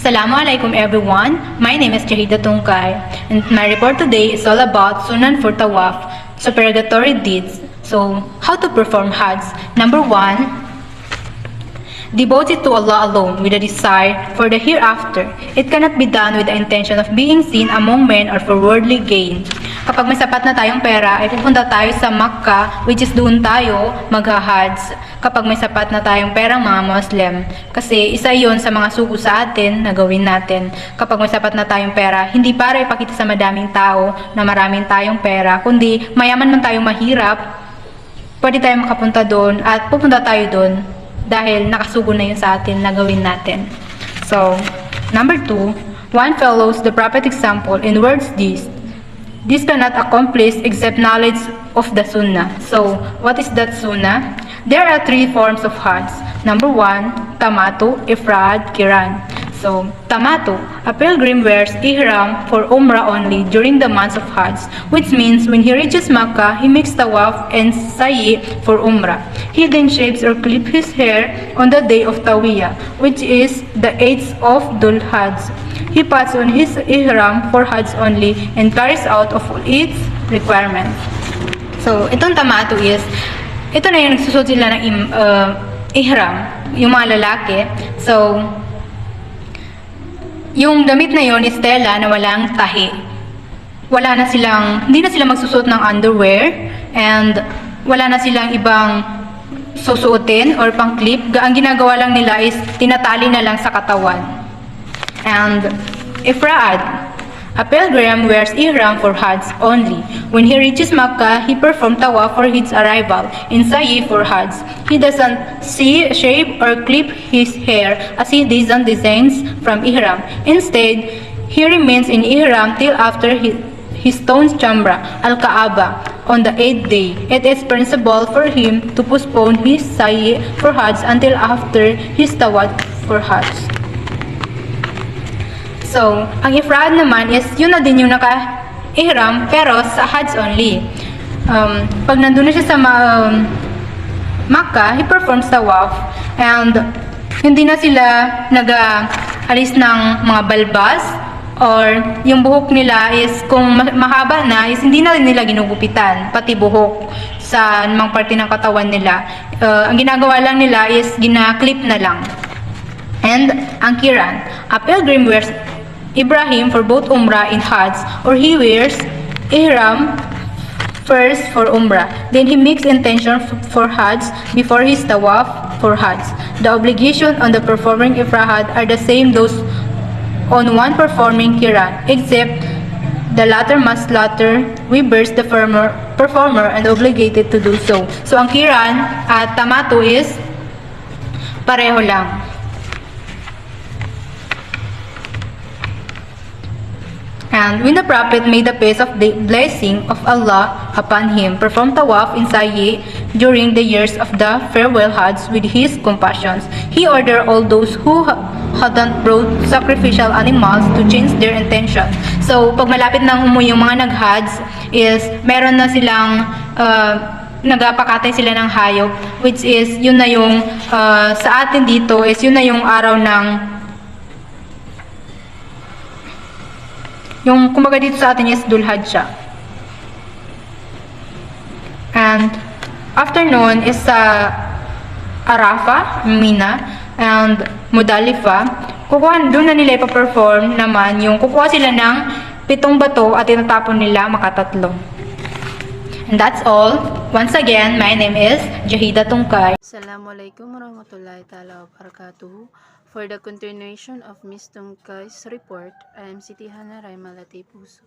Assalamualaikum everyone. My name is Jahida Tungkay and my report today is all about Sunan for Tawaf, supererogatory deeds. So, how to perform Hajj? Number 1, devoted to Allah alone with a desire for the hereafter. It cannot be done with the intention of being seen among men or for worldly gain. Kapag may sapat na tayong pera, ay pupunta tayo sa Makkah, which is doon tayo magha-Hajj. Kapag may sapat na tayong perang mga Muslim. Kasi isa yon sa mga sugo sa atin na gawin natin. Kapag may sapat na tayong pera, hindi para ipakita sa madaming tao na maraming tayong pera, kundi mayaman man tayong mahirap, pwede tayong makapunta doon at pupunta tayo doon dahil nakasugo na yun sa atin na gawin natin. So, number 2, one follows the prophet example in words this. This cannot accomplish except knowledge of the Sunnah. So, what is that Sunnah? There are 3 forms of Hajj. Number 1, Tamatu, Ifrad, Kiran. So, Tamatu, a pilgrim wears ihram for Umrah only during the months of Hajj, which means when he reaches Makkah, he makes tawaf and sa'i for Umrah. He then shaves or clips his hair on the day of Tawiyah, which is the 8th of Dhul Hajj. He puts on his ihram for Hajj only and carries out of its requirements. So, itong Tamatu is, ito na yung nagsusot sila ng ihram, yung mga lalaki. So, yung damit na yon is tela na walang tahi. Wala na silang, hindi na sila magsusuot ng underwear and wala na silang ibang susuotin or pang clip. Ang ginagawa lang nila is tinatali na lang sa katawan. And Ifrad, a pilgrim wears ihram for Hajj only. When he reaches Makkah, he performs tawaf for his arrival and sa'i for Hajj. He doesn't shave or clip his hair as he doesn't designs from ihram. Instead, he remains in ihram till after he stones Jamra al-Kaaba on the 8th day. It is permissible for him to postpone his sa'i for Hajj until after his tawaf for Hajj. So, ang ifrad naman is yun na din yung naka-ihram pero sa Hajj only. Pag nandun na siya sa Makkah, he performs tawaf and hindi na sila nag-alis ng mga balbas or yung buhok nila is kung mahaba na is hindi na rin nila ginugupitan pati buhok sa mga parte ng katawan nila. Ang ginagawa lang nila is gina-clip na lang. And ang Kiran, a pilgrim wears Ibrahim for both Umrah and Hajj, or he wears ihram first for Umrah, then he makes intention for Hajj before his tawaf for Hajj. The obligation on the performing ifrad are the same those on one performing Kiran, except the latter must slaughter reimburse the performer and obligated to do so. So ang Kiran at Tamatu is pareho lang. And when the Prophet made the peace of the blessing of Allah upon him, performed tawaf in sa'i during the years of the farewell Hajj with his companions, he ordered all those who hadn't brought sacrificial animals to change their intention. So, pag malapit nang umuwi yung mga nag-Hajj is meron na silang nagpakatay sila ng hayop, which is yun na yung sa atin dito is yun na yung araw ng yung kumbaga dito sa atin is Dhul Hajj siya. And after noon is sa Arafah, Mina, and Mudalifa. Doon na nila ipaperform naman yung kukuha sila ng 7 bato at tinatapon nila makatatlo. And that's all. Once again, my name is Jahida Tungkay. Assalamualaikum warahmatullahi ta'ala wabarakatuh. For the continuation of Ms. Tungkay's report, I am Siti Hana Raimalati Puso.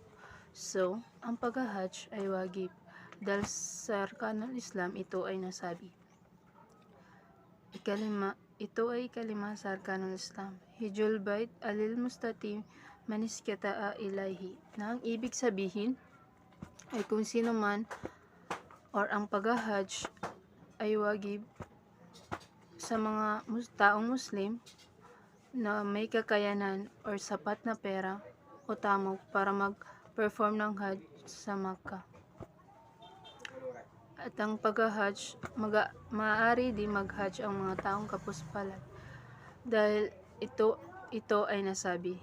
So, ang pag-hajj ay wagib. Dahil sa arkanul Islam, ito ay nasabi. Ito ay ikalima sa arkanul Islam. Hijul bait alil mustati maniskata'a ilahi. Na ang ibig sabihin ay kung sino man or ang pag-hajj ay wagib sa mga taong Muslim na may kakayanan or sapat na pera o tamog para mag-perform ng Hajj sa Makkah. At ang pag-Hajj, maaari di mag-Hajj ang mga taong kapuspalad dahil ito ito ay nasabi,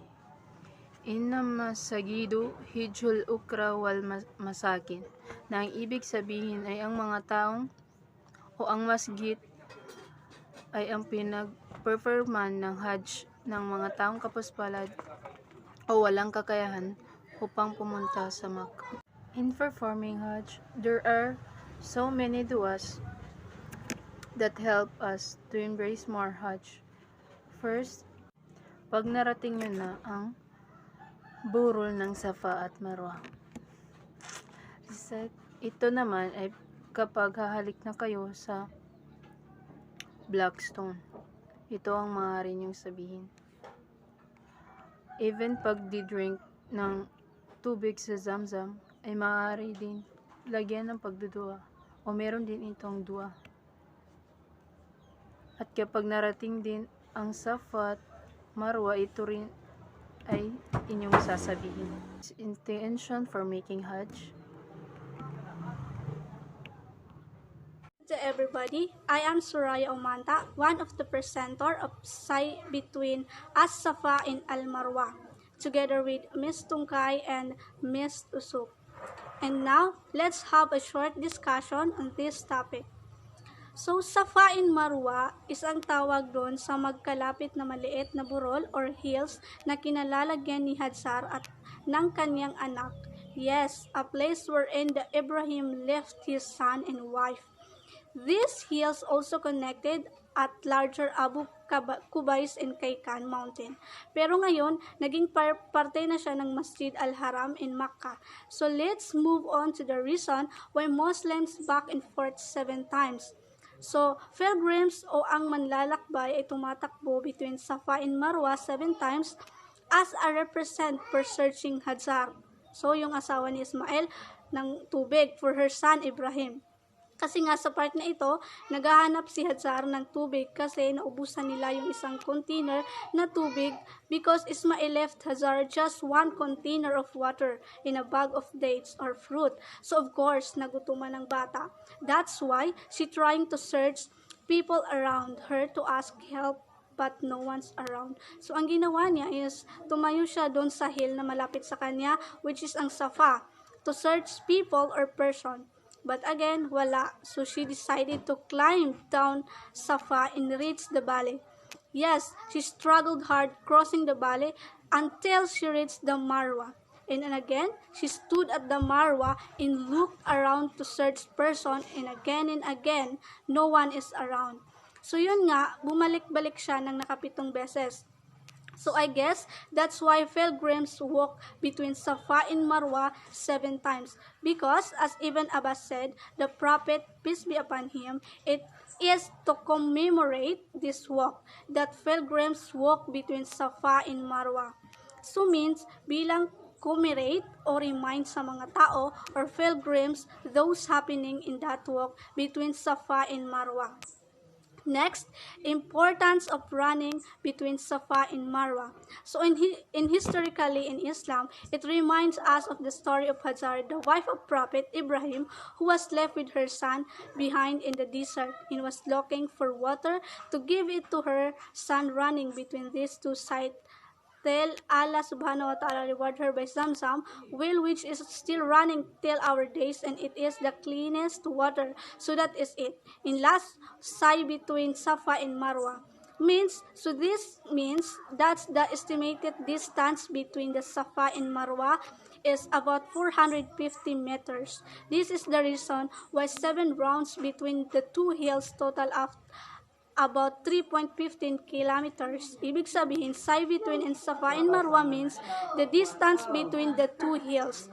Inna masagidu hijul ukra wal masakin, na ang ibig sabihin ay ang mga taong o ang masjid ay ang pinag-performan ng Hajj ng mga taong kapuspalad o walang kakayahan upang pumunta sa Makkah. In performing Hajj, there are so many du'as that help us to embrace more Hajj. First, pag narating nyo na ang burol ng Safa at Marwa. Ito naman ay kapag hahalik na kayo sa black stone. Ito ang maaari niyong sabihin. Even pag di-drink ng tubig sa Zamzam ay maaari din lagyan ng pagdudua o meron din itong dua. At kapag narating din ang Safa at Marwa, ito rin ay inyong sasabihin. Intention for making Hajj. To everybody, I am Suraya Omanta, one of the presenter of Sai between As-Safa and Al-Marwa, together with Ms. Tungkay and Ms. Usuk. And now, let's have a short discussion on this topic. So, Safa and Marwa is ang tawag doon sa magkalapit na maliit na burol or hills na kinalalagyan ni Hajar at ng kanyang anak. Yes, a place wherein the Ibrahim left his son and wife. These hills also connected at larger Abu Kubais and Kaikan Mountain. Pero ngayon, naging parte na siya ng Masjid Al-Haram in Makkah. So let's move on to the reason why Muslims back and forth 7 times. So, pilgrims o ang manlalakbay ay tumatakbo between Safa and Marwa 7 times as a represent for searching Hajar. So, yung asawa ni Ismail ng tubig for her son Ibrahim. Kasi nga sa part na ito, naghahanap si Hajar ng tubig kasi naubusan nila yung isang container na tubig because Ismail left Hajar just 1 container of water in a bag of dates or fruit. So of course, nagutuman ng bata. That's why she trying to search people around her to ask help but no one's around. So ang ginawa niya is tumayo siya doon sa hill na malapit sa kanya which is ang Safa to search people or person. But again, wala. So she decided to climb down Safa and reach the valley. Yes, she struggled hard crossing the valley until she reached the Marwa. And again, she stood at the Marwa and looked around to search person and again, no one is around. So yun nga, bumalik-balik siya ng nakapitong beses. So I guess that's why pilgrims walk between Safa and Marwa 7 times. Because as Ibn Abbas said, the Prophet, peace be upon him, it is to commemorate this walk that pilgrims walk between Safa and Marwa. So means bilang commemorate o remind sa mga tao or pilgrims those happening in that walk between Safa and Marwa. Next, importance of running between Safa and Marwa. So in historically in Islam, it reminds us of the story of Hajar, the wife of Prophet Ibrahim, who was left with her son behind in the desert and was looking for water to give it to her son running between these two sites. Till Allah subhanahu wa ta'ala reward her by Zamzam, well which is still running till our days and it is the cleanest water. So that is it. In last say between Safa and Marwa. So this means that's the estimated distance between the Safa and Marwa is about 450 meters. This is the reason why 7 rounds between the two hills total of about 3.15 kilometers. Ibig sabihin, Sai between and Safa and Marwa means the distance between the two hills.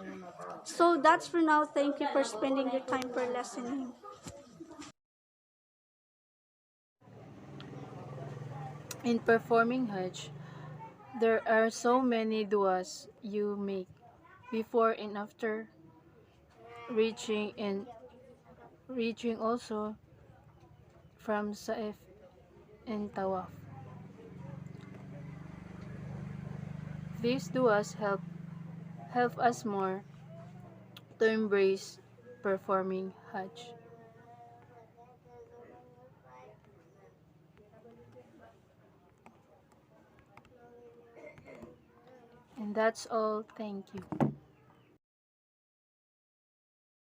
So that's for now. Thank you for spending your time for listening. In performing Hajj, there are so many du'as you make before and after reaching also from Sa'if and Tawaf. These du'as help us more to embrace performing Hajj. That's all. Thank you.